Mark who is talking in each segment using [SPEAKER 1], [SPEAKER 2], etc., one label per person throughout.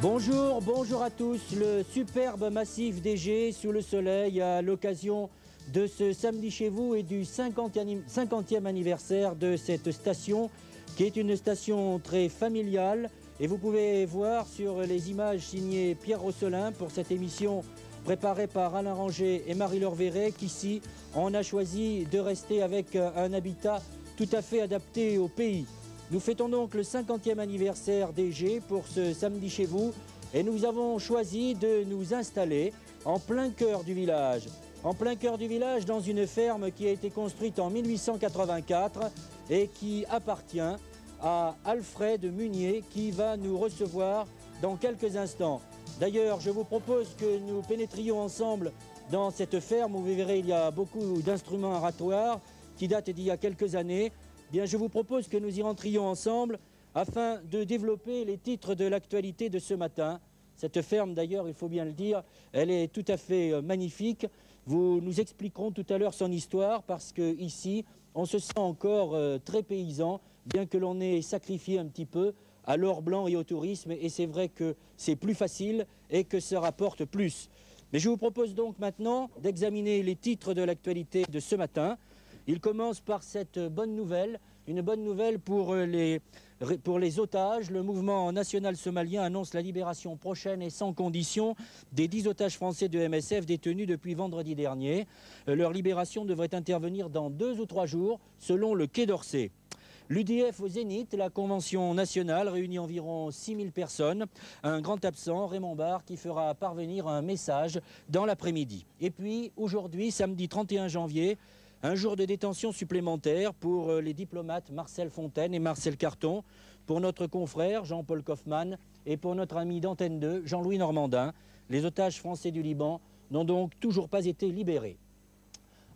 [SPEAKER 1] Bonjour, bonjour à tous. Le superbe massif des Gets sous le soleil à l'occasion de ce samedi chez vous et du 50e anniversaire de cette station qui est une station très familiale. Et vous pouvez voir sur les images signées Pierre Rosselin pour cette émission préparée par Alain Ranger et Marie-Laure Verret qu'ici on a choisi de rester avec un habitat tout à fait adapté au pays. Nous fêtons donc le 50e anniversaire des Gets pour ce samedi chez vous et nous avons choisi de nous installer en plein cœur du village. En plein cœur du village dans une ferme qui a été construite en 1884 et qui appartient à Alfred Munier qui va nous recevoir dans quelques instants. D'ailleurs, je vous propose que nous pénétrions ensemble dans cette ferme où vous verrez il y a beaucoup d'instruments aratoires qui datent d'il y a quelques années. Bien, je vous propose que nous y rentrions ensemble afin de développer les titres de l'actualité de ce matin. Cette ferme, d'ailleurs, il faut bien le dire, elle est tout à fait magnifique. Nous expliquerons tout à l'heure son histoire parce qu'ici, on se sent encore très paysan, bien que l'on ait sacrifié un petit peu à l'or blanc et au tourisme. Et c'est vrai que c'est plus facile et que ça rapporte plus. Mais je vous propose donc maintenant d'examiner les titres de l'actualité de ce matin. Il commence par cette bonne nouvelle, une bonne nouvelle pour les otages. Le mouvement national somalien annonce la libération prochaine et sans condition des 10 otages français de MSF détenus depuis vendredi dernier. Leur libération devrait intervenir dans 2 ou 3 jours, selon le Quai d'Orsay. L'UDF au Zénith, la convention nationale réunit environ 6000 personnes. Un grand absent, Raymond Barre, qui fera parvenir un message dans l'après-midi. Et puis, aujourd'hui, samedi 31 janvier, un jour de détention supplémentaire pour les diplomates Marcel Fontaine et Marcel Carton, pour notre confrère Jean-Paul Kaufmann et pour notre ami d'Antenne 2, Jean-Louis Normandin. Les otages français du Liban n'ont donc toujours pas été libérés.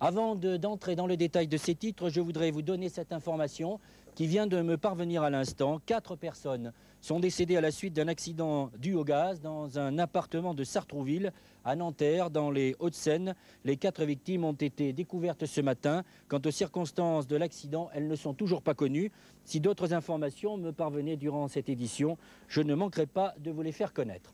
[SPEAKER 1] Avant d'entrer dans le détail de ces titres, je voudrais vous donner cette information qui vient de me parvenir à l'instant. 4 personnes sont décédées à la suite d'un accident dû au gaz dans un appartement de Sartrouville, à Nanterre, dans les Hauts-de-Seine. Les 4 victimes ont été découvertes ce matin. Quant aux circonstances de l'accident, elles ne sont toujours pas connues. Si d'autres informations me parvenaient durant cette édition, je ne manquerai pas de vous les faire connaître.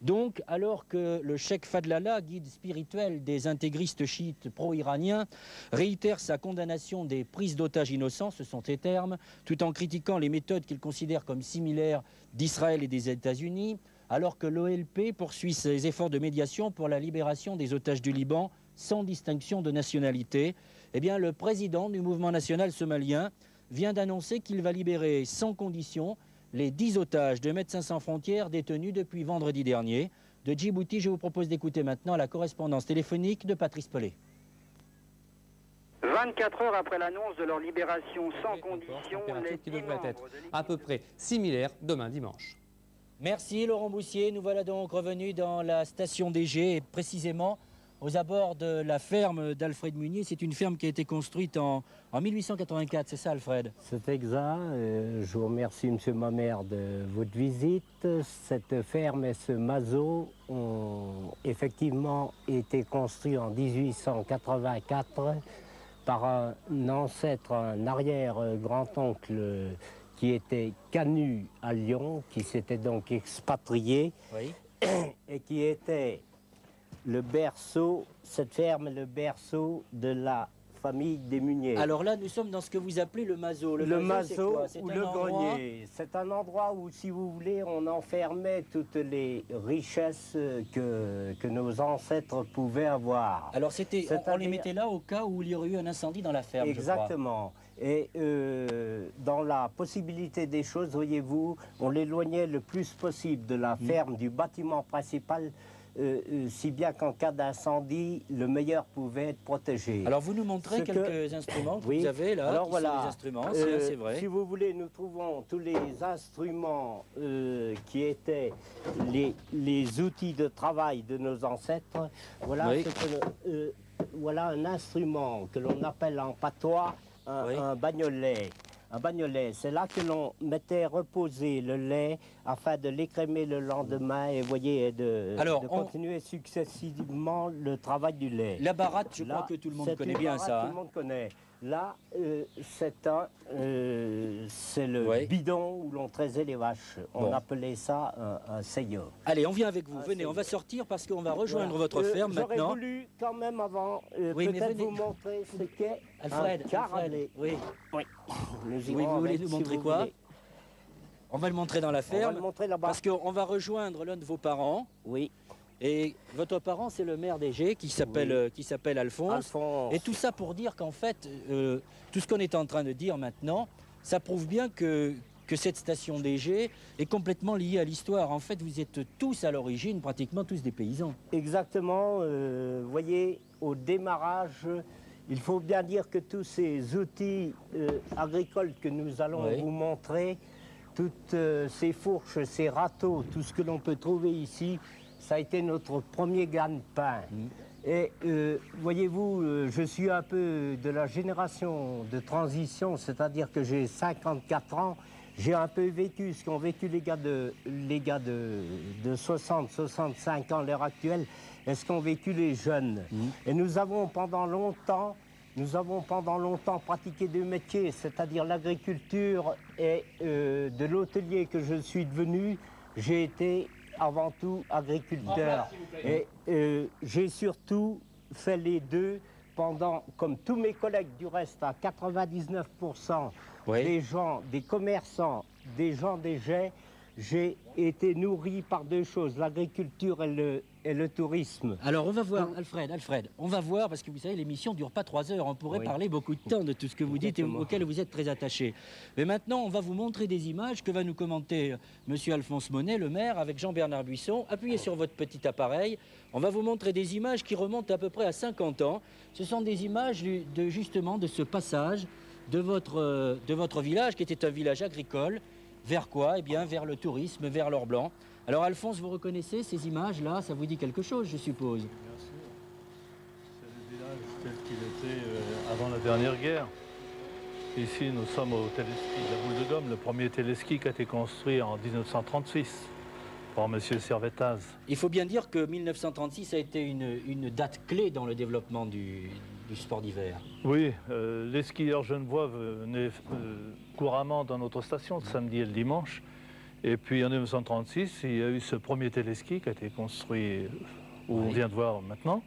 [SPEAKER 1] Donc, alors que le cheikh Fadlallah, guide spirituel des intégristes chiites pro-iraniens, réitère sa condamnation des prises d'otages innocents, ce sont ses termes, tout en critiquant les méthodes qu'il considère comme similaires d'Israël et des États-Unis, alors que l'OLP poursuit ses efforts de médiation pour la libération des otages du Liban sans distinction de nationalité, eh bien, le président du mouvement national somalien vient d'annoncer qu'il va libérer sans condition les 10 otages de Médecins sans frontières détenus depuis vendredi dernier. De Djibouti, je vous propose d'écouter maintenant la correspondance téléphonique de Patrice Pellet.
[SPEAKER 2] 24 heures après l'annonce de leur libération sans condition, les
[SPEAKER 3] qui devrait être à peu près similaire demain dimanche.
[SPEAKER 1] Merci Laurent Boussier. Nous voilà donc revenus dans la station des Gets et précisément aux abords de la ferme d'Alfred Munier. C'est une ferme qui a été construite en 1884, c'est ça Alfred?
[SPEAKER 4] C'est exact. Je vous remercie M. Mamère de votre visite. Cette ferme et ce mazo ont effectivement été construits en 1884 par un ancêtre, un arrière-grand-oncle qui était Canut à Lyon, qui s'était donc expatrié,
[SPEAKER 1] Oui.
[SPEAKER 4] et qui était le berceau, cette ferme est le berceau de la famille des Munier.
[SPEAKER 1] Alors là, nous sommes dans ce que vous appelez le mazo.
[SPEAKER 4] Le mazo
[SPEAKER 1] c'est
[SPEAKER 4] ou
[SPEAKER 1] un
[SPEAKER 4] le
[SPEAKER 1] endroit...
[SPEAKER 4] grenier. C'est un endroit où, si vous voulez, on enfermait toutes les richesses que nos ancêtres pouvaient avoir.
[SPEAKER 1] Alors on les mettait là au cas où il y aurait eu un incendie dans la ferme,
[SPEAKER 4] Exactement. Et dans la possibilité des choses, voyez-vous, on l'éloignait le plus possible de la ferme, du bâtiment principal, si bien qu'en cas d'incendie, le meilleur pouvait être protégé.
[SPEAKER 1] Alors vous nous montrez quelques instruments que vous avez là,
[SPEAKER 4] alors
[SPEAKER 1] qui
[SPEAKER 4] voilà,
[SPEAKER 1] sont des instruments, c'est vrai.
[SPEAKER 4] Si vous voulez, nous trouvons tous les instruments qui étaient les outils de travail de nos ancêtres. Voilà,
[SPEAKER 1] Oui.
[SPEAKER 4] voilà un instrument que l'on appelle en patois un bagnolet. Un bagnolet, c'est là que l'on mettait reposer le lait afin de l'écrémer le lendemain et voyez, de continuer successivement le travail du lait.
[SPEAKER 1] La baratte, je crois que tout le monde connaît bien ça.
[SPEAKER 4] Tout le monde connaît. Là, c'est le bidon où l'on traisait les vaches. On appelait ça un seigneur.
[SPEAKER 1] Allez, on vient avec vous. Venez, on va sortir parce qu'on va rejoindre votre ferme maintenant.
[SPEAKER 4] J'aurais voulu quand même avant peut-être vous montrer ce qu'est un carabé.
[SPEAKER 1] Oui.
[SPEAKER 4] Nous
[SPEAKER 1] vous voulez nous montrer quoi? On va le montrer dans la ferme. On va le montrer là-bas. Parce qu'on va rejoindre l'un de vos parents.
[SPEAKER 4] Oui.
[SPEAKER 1] Et votre parent, c'est le maire d'Égé qui s'appelle Alphonse. Et tout ça pour dire qu'en fait, tout ce qu'on est en train de dire maintenant, ça prouve bien que cette station d'Égé est complètement liée à l'histoire. En fait, vous êtes tous à l'origine, pratiquement tous des paysans.
[SPEAKER 4] Exactement. Vous voyez, au démarrage, il faut bien dire que tous ces outils agricoles que nous allons vous montrer, toutes ces fourches, ces râteaux, tout ce que l'on peut trouver ici, ça a été notre premier gagne-pain. Et voyez-vous, je suis un peu de la génération de transition, c'est-à-dire que j'ai 54 ans. J'ai un peu vécu ce qu'ont vécu les gars de 60, 65 ans à l'heure actuelle, et ce qu'ont vécu les jeunes. Et nous avons pendant longtemps pratiqué deux métiers, c'est-à-dire l'agriculture et de l'hôtelier que je suis devenu. J'ai été avant tout agriculteur. Et j'ai surtout fait les deux pendant, comme tous mes collègues du reste, à 99%, des gens, des commerçants, des gens des jets, j'ai été nourri par deux choses, l'agriculture et le tourisme.
[SPEAKER 1] Alors on va voir, Alfred, on va voir, parce que vous savez, l'émission ne dure pas 3 heures, on pourrait parler beaucoup de temps de tout ce que vous dites et auquel vous êtes très attaché. Mais maintenant, on va vous montrer des images que va nous commenter Monsieur Alphonse Monet, le maire, avec Jean-Bernard Buisson. Appuyez sur votre petit appareil, on va vous montrer des images qui remontent à peu près à 50 ans. Ce sont des images justement de ce passage de votre village, qui était un village agricole. Vers quoi? Eh bien, vers le tourisme, vers l'or blanc. Alors, Alphonse, vous reconnaissez ces images-là? Ça vous dit quelque chose, je suppose?
[SPEAKER 5] Bien sûr. C'est le village tel qu'il était avant la dernière guerre. Ici, nous sommes au téléski de la Boule de Gomme, le premier téléski qui a été construit en 1936 par M. Servetaz.
[SPEAKER 1] Il faut bien dire que 1936 a été une date clé dans le développement du sport d'hiver.
[SPEAKER 5] Oui, les skieurs genevois venaient couramment dans notre station, le samedi et le dimanche. Et puis en 1936, il y a eu ce premier téléski qui a été construit où on vient de voir maintenant.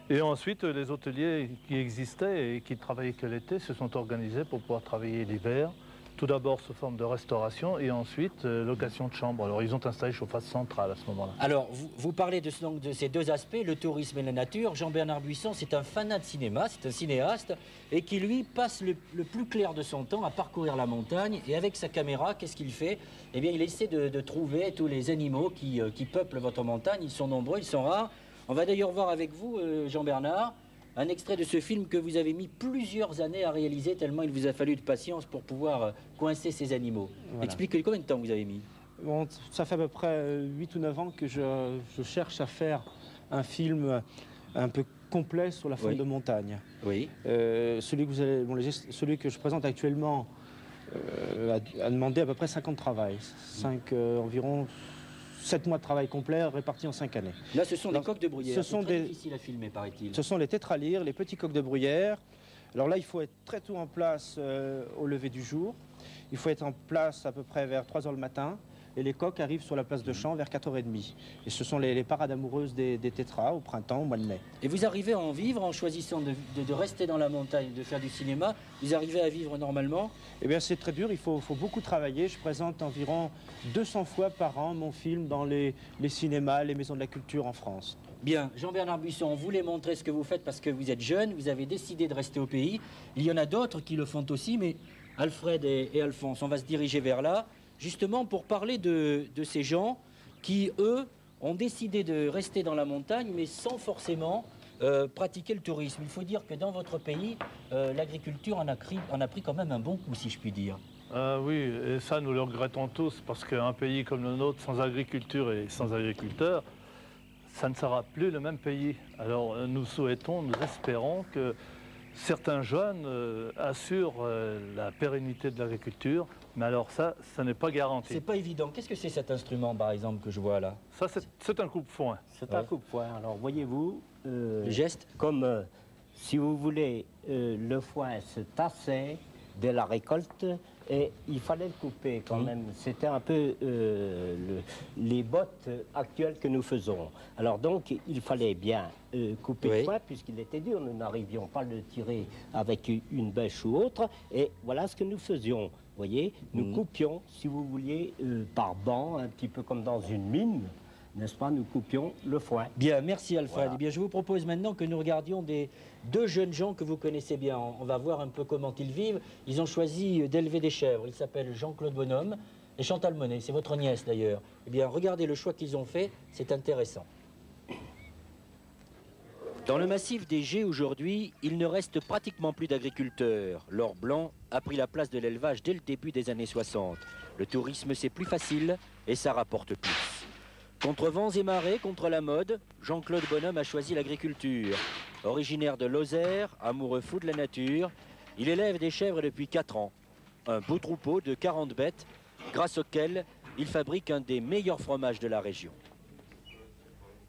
[SPEAKER 5] Et ensuite, les hôteliers qui existaient et qui travaillaient que l'été se sont organisés pour pouvoir travailler l'hiver. Tout d'abord sous forme de restauration et ensuite location de chambre. Alors ils ont installé chauffage central à ce moment-là.
[SPEAKER 1] Alors vous parlez de ces deux aspects, le tourisme et la nature. Jean-Bernard Buisson, c'est un fanat de cinéma, c'est un cinéaste et qui lui passe le plus clair de son temps à parcourir la montagne. Et avec sa caméra, qu'est-ce qu'il fait? Eh bien il essaie de trouver tous les animaux qui peuplent votre montagne. Ils sont nombreux, ils sont rares. On va d'ailleurs voir avec vous, Jean-Bernard, un extrait de ce film que vous avez mis plusieurs années à réaliser, tellement il vous a fallu de patience pour pouvoir coincer ces animaux. Voilà. Expliquez combien de temps vous avez mis?
[SPEAKER 6] Bon, ça fait à peu près 8 ou 9 ans que je cherche à faire un film un peu complet sur la faune de montagne.
[SPEAKER 1] Oui.
[SPEAKER 6] Celui que je présente actuellement a demandé à peu près 5 ans de travail. Environ 7 mois de travail complet répartis en 5 années.
[SPEAKER 1] Là, ce sont des coqs de bruyère. C'est très difficile à filmer, paraît-il.
[SPEAKER 6] Ce sont les tétralyres, les petits coqs de bruyère. Alors là, il faut être très tôt en place au lever du jour. Il faut être en place à peu près vers 3 h le matin. Et les coqs arrivent sur la place de Champ vers 4 h 30. Et ce sont les parades amoureuses des tétras au printemps, au mois de mai.
[SPEAKER 1] Et vous arrivez à en vivre en choisissant de rester dans la montagne, de faire du cinéma? Vous arrivez à vivre normalement?
[SPEAKER 6] Eh bien, c'est très dur, il faut beaucoup travailler. Je présente environ 200 fois par an mon film dans les cinémas, les maisons de la culture en France.
[SPEAKER 1] Bien, Jean-Bernard Buisson, on voulait montrer ce que vous faites parce que vous êtes jeune, vous avez décidé de rester au pays. Il y en a d'autres qui le font aussi, mais Alfred et Alphonse, on va se diriger vers là. Justement pour parler de ces gens qui, eux, ont décidé de rester dans la montagne, mais sans forcément pratiquer le tourisme. Il faut dire que dans votre pays, l'agriculture en a pris quand même un bon coup, si je puis dire.
[SPEAKER 5] Oui, et ça nous le regrettons tous, parce qu'un pays comme le nôtre, sans agriculture et sans agriculteurs, ça ne sera plus le même pays. Alors nous souhaitons, nous espérons que certains jeunes assurent la pérennité de l'agriculture, mais alors ça n'est pas garanti.
[SPEAKER 1] C'est pas évident. Qu'est-ce que c'est cet instrument, par exemple, que je vois là?
[SPEAKER 5] Ça, c'est un coupe-foin.
[SPEAKER 4] C'est un coupe-foin. Alors, voyez-vous,
[SPEAKER 1] le geste,
[SPEAKER 4] comme si vous voulez, le foin se tassait de la récolte et il fallait le couper quand même. C'était un peu les bottes actuelles que nous faisons. Alors donc, il fallait bien couper le foin puisqu'il était dur. Nous n'arrivions pas à le tirer avec une bêche ou autre. Et voilà ce que nous faisions. Vous voyez, nous coupions, si vous vouliez, par banc, un petit peu comme dans une mine. N'est-ce pas, nous coupions le foin.
[SPEAKER 1] Bien, merci Alfred.
[SPEAKER 4] Voilà.
[SPEAKER 1] Eh bien, je vous propose maintenant que nous regardions deux jeunes gens que vous connaissez bien. On va voir un peu comment ils vivent. Ils ont choisi d'élever des chèvres. Ils s'appellent Jean-Claude Bonhomme et Chantal Monet. C'est votre nièce d'ailleurs. Eh bien, regardez le choix qu'ils ont fait. C'est intéressant. Dans le massif des Gets aujourd'hui, il ne reste pratiquement plus d'agriculteurs. L'or blanc a pris la place de l'élevage dès le début des années 60. Le tourisme, c'est plus facile et ça rapporte plus. Contre vents et marées, contre la mode, Jean-Claude Bonhomme a choisi l'agriculture. Originaire de Lozère, amoureux fou de la nature, il élève des chèvres depuis 4 ans. Un beau troupeau de 40 bêtes, grâce auquel il fabrique un des meilleurs fromages de la région.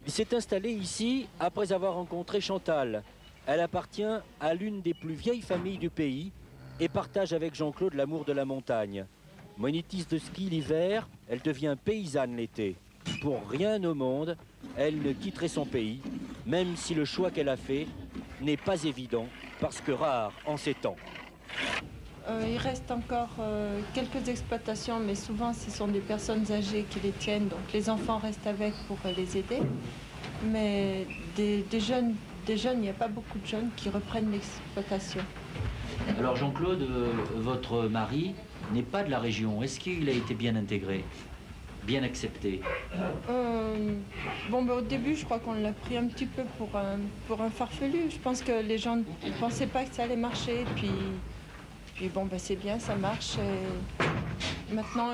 [SPEAKER 1] Il s'est installé ici après avoir rencontré Chantal. Elle appartient à l'une des plus vieilles familles du pays et partage avec Jean-Claude l'amour de la montagne. Monitrice de ski l'hiver, elle devient paysanne l'été. Pour rien au monde, elle ne quitterait son pays, même si le choix qu'elle a fait n'est pas évident, parce que rare en ces temps.
[SPEAKER 7] Il reste encore quelques exploitations, mais souvent ce sont des personnes âgées qui les tiennent, donc les enfants restent avec pour les aider. Mais des jeunes, il n'y a pas beaucoup de jeunes qui reprennent l'exploitation.
[SPEAKER 1] Alors Jean-Claude, votre mari n'est pas de la région. Est-ce qu'il a été bien intégré ? Bien accepté?
[SPEAKER 7] Au début, je crois qu'on l'a pris un petit peu pour un farfelu. Je pense que les gens ne pensaient pas que ça allait marcher. Puis c'est bien, ça marche. Et maintenant,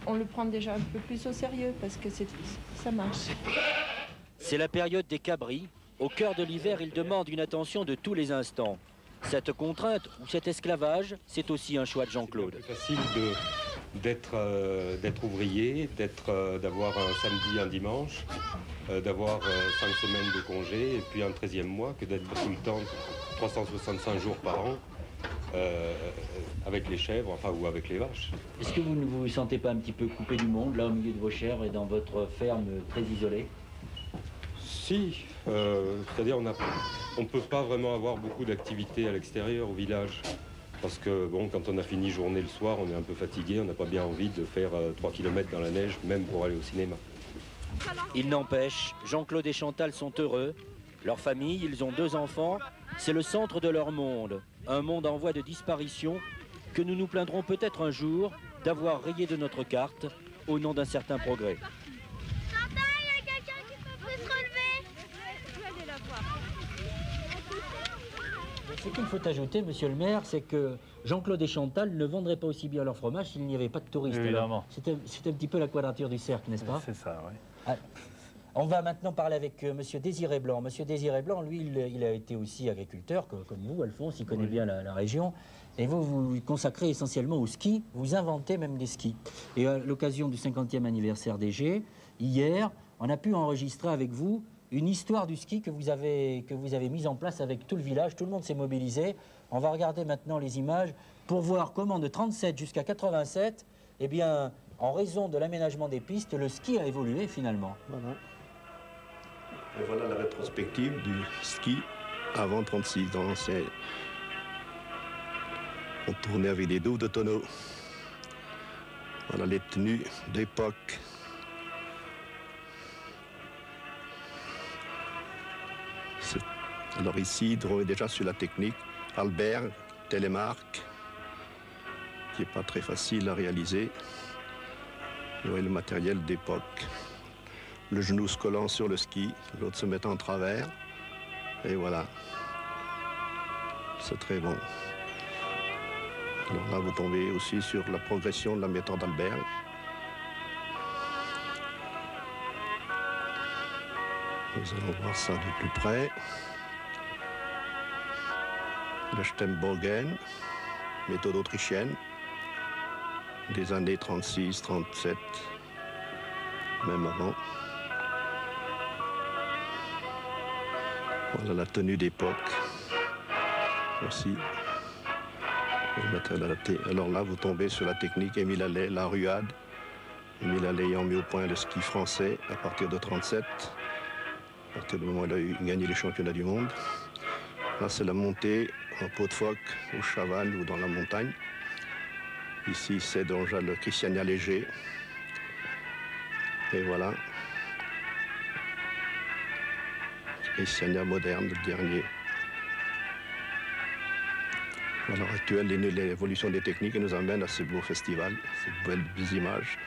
[SPEAKER 7] on le prend déjà un peu plus au sérieux parce que ça marche.
[SPEAKER 1] C'est la période des cabris. Au cœur de l'hiver, il demande une attention de tous les instants. Cette contrainte ou cet esclavage, c'est aussi un choix de Jean-Claude.
[SPEAKER 8] C'est facile d'être ouvrier, d'avoir un samedi, un dimanche, d'avoir 5 semaines de congé et puis un 13e mois que d'être tout le temps 365 jours par an avec les chèvres, ou avec les vaches.
[SPEAKER 1] Est-ce que vous ne vous sentez pas un petit peu coupé du monde, là, au milieu de vos chèvres et dans votre ferme très isolée?
[SPEAKER 8] Si, c'est-à-dire on ne peut pas vraiment avoir beaucoup d'activités à l'extérieur, au village. Parce que, quand on a fini journée le soir, on est un peu fatigué, on n'a pas bien envie de faire 3 km dans la neige, même pour aller au cinéma.
[SPEAKER 1] Il n'empêche, Jean-Claude et Chantal sont heureux. Leur famille, ils ont 2 enfants, c'est le centre de leur monde. Un monde en voie de disparition que nous nous plaindrons peut-être un jour d'avoir rayé de notre carte au nom d'un certain progrès.
[SPEAKER 9] Chantal, il y a quelqu'un qui peut plus se relever. Je vais aller la voir.
[SPEAKER 1] Ce qu'il faut ajouter, monsieur le maire, c'est que Jean-Claude et Chantal ne vendraient pas aussi bien leur fromage s'il n'y avait pas de touristes.
[SPEAKER 5] Évidemment.
[SPEAKER 1] C'est un petit peu la quadrature du cercle, n'est-ce pas?
[SPEAKER 5] C'est ça, oui.
[SPEAKER 1] Ah, on va maintenant parler avec monsieur Désiré Blanc. Monsieur Désiré Blanc, lui, il a été aussi agriculteur, comme vous, Alphonse, il connaît bien la région. Et vous vous consacrez essentiellement au ski, vous inventez même des skis. Et à l'occasion du 50e anniversaire des Gets, hier, on a pu enregistrer avec vous une histoire du ski que vous avez mise en place avec tout le village. Tout le monde s'est mobilisé. On va regarder maintenant les images pour voir comment de 37 jusqu'à 87, eh bien, en raison de l'aménagement des pistes, le ski a évolué finalement.
[SPEAKER 6] Voilà.
[SPEAKER 10] Et voilà la rétrospective du ski avant 36 ans. On tournait avec des douves de tonneaux. Voilà les tenues d'époque. Alors ici, on est déjà sur la technique. Albert, télémarque, qui n'est pas très facile à réaliser. Vous voyez le matériel d'époque. Le genou se collant sur le ski, l'autre se mettant en travers. Et voilà. C'est très bon. Alors là, vous tombez aussi sur la progression de la méthode Albert. Nous allons voir ça de plus près. Le Stembogen, méthode autrichienne, des années 36, 37, même avant. Voilà la tenue d'époque aussi. Le matériel adapté. Alors là, vous tombez sur la technique Émile Allais, la ruade. Émile Allais ayant mis au point le ski français à partir de 1937, à partir du moment où il a gagné les championnats du monde. Là, c'est la montée en peau de phoque, au Chavannes ou dans la montagne. Ici, c'est déjà le Christiania léger. Et voilà. Christiania moderne, le dernier. À l'heure actuelle, l'évolution des techniques nous amène à ce beau festival, ces belles images.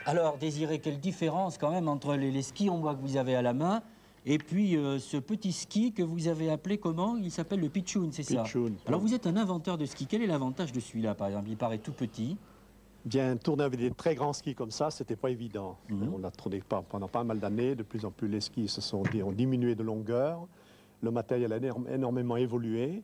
[SPEAKER 1] Alors, Désiré, quelle différence quand même entre les skis en bois que vous avez à la main et puis ce petit ski que vous avez appelé comment? Il s'appelle le Pitchoun, c'est ça?
[SPEAKER 11] Pitchoun.
[SPEAKER 1] Alors, vous êtes un inventeur de ski. Quel est l'avantage de celui-là, par exemple? Il paraît tout petit.
[SPEAKER 11] Bien, tourner avec des très grands skis comme ça, c'était pas évident. On l'a tourné pendant pas mal d'années. De plus en plus, les skis ont diminué de longueur. Le matériel a énormément évolué.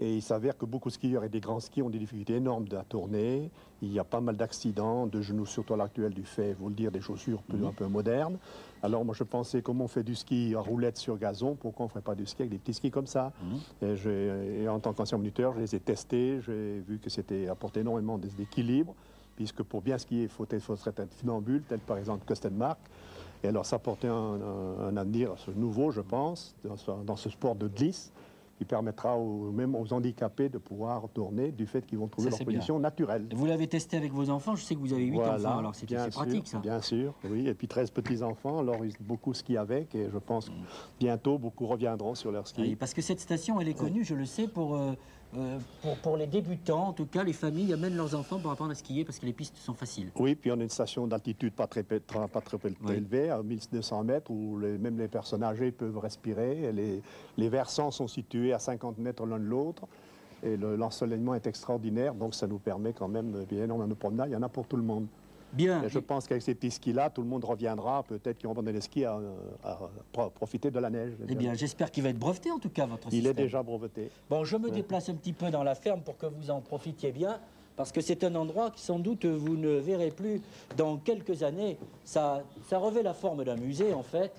[SPEAKER 11] Et il s'avère que beaucoup de skieurs et des grands skis ont des difficultés énormes à tourner. Il y a pas mal d'accidents, de genoux, surtout à l'actuel, du fait, vous le dire, des chaussures un peu modernes. Alors moi, je pensais, comment on fait du ski à roulette sur gazon, pourquoi on ne ferait pas du ski avec des petits skis comme ça? Et en tant qu'ancien moniteur, je les ai testés. J'ai vu que c'était apporté énormément d'équilibre, puisque pour bien skier, il faudrait être funambule, tel par exemple Kostenmark. Et alors ça apportait un avenir nouveau, je pense, dans ce sport de glisse, qui permettra même aux handicapés de pouvoir tourner du fait qu'ils vont trouver leur position naturelle.
[SPEAKER 1] Vous l'avez testé avec vos enfants? Je sais que vous avez 8 enfants, alors c'est pratique ça.
[SPEAKER 11] Bien sûr, oui. Et puis 13 petits-enfants, alors ils beaucoup skient avec et je pense que bientôt beaucoup reviendront sur leur ski.
[SPEAKER 1] Oui, parce que cette station, elle est connue, je le sais, pour les débutants, en tout cas, les familles amènent leurs enfants pour apprendre à skier parce que les pistes sont faciles.
[SPEAKER 11] Oui, puis on a une station d'altitude pas très élevée, à 1200 mètres, où même les personnes âgées peuvent respirer. Et les versants sont situés à 50 mètres l'un de l'autre. Et l'ensoleillement est extraordinaire, donc ça nous permet quand même énormément de promenade. Il y en a pour tout le monde.
[SPEAKER 1] Bien.
[SPEAKER 11] Et je pense qu'avec ces petits skis-là, tout le monde reviendra, peut-être qu'ils vont abandonner les skis à profiter de la neige.
[SPEAKER 1] Eh bien, j'espère qu'il va être breveté, en tout cas, votre système.
[SPEAKER 11] Il est déjà breveté.
[SPEAKER 1] Bon, je me déplace un petit peu dans la ferme pour que vous en profitiez bien, parce que c'est un endroit que, sans doute, vous ne verrez plus dans quelques années. Ça revêt la forme d'un musée, en fait.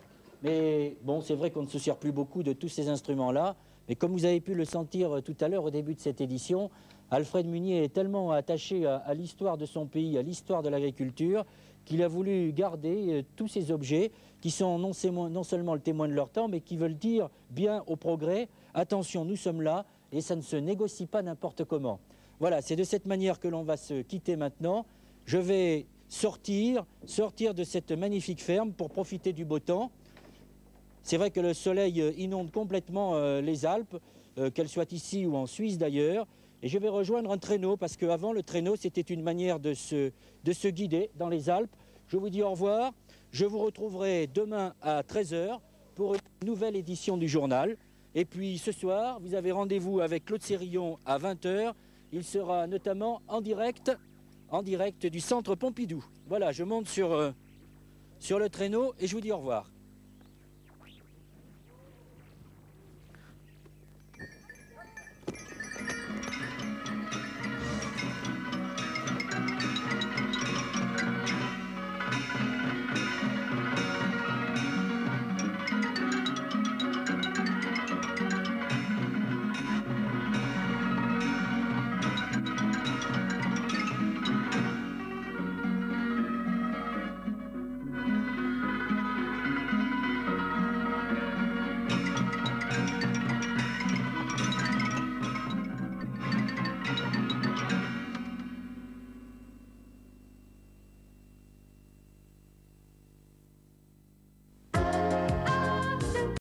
[SPEAKER 1] Mais bon, c'est vrai qu'on ne se sert plus beaucoup de tous ces instruments-là. Mais comme vous avez pu le sentir tout à l'heure au début de cette édition, Alfred Munier est tellement attaché à l'histoire de son pays, à l'histoire de l'agriculture, qu'il a voulu garder tous ces objets qui sont non seulement le témoin de leur temps, mais qui veulent dire bien au progrès, attention, nous sommes là, et ça ne se négocie pas n'importe comment. Voilà, c'est de cette manière que l'on va se quitter maintenant. Je vais sortir de cette magnifique ferme pour profiter du beau temps. C'est vrai que le soleil inonde complètement les Alpes, qu'elles soient ici ou en Suisse d'ailleurs. Et je vais rejoindre un traîneau, parce qu'avant, le traîneau, c'était une manière de se guider dans les Alpes. Je vous dis au revoir. Je vous retrouverai demain à 13 h pour une nouvelle édition du journal. Et puis ce soir, vous avez rendez-vous avec Claude Sérillon à 20 h. Il sera notamment en direct du centre Pompidou. Voilà, je monte sur le traîneau et je vous dis au revoir.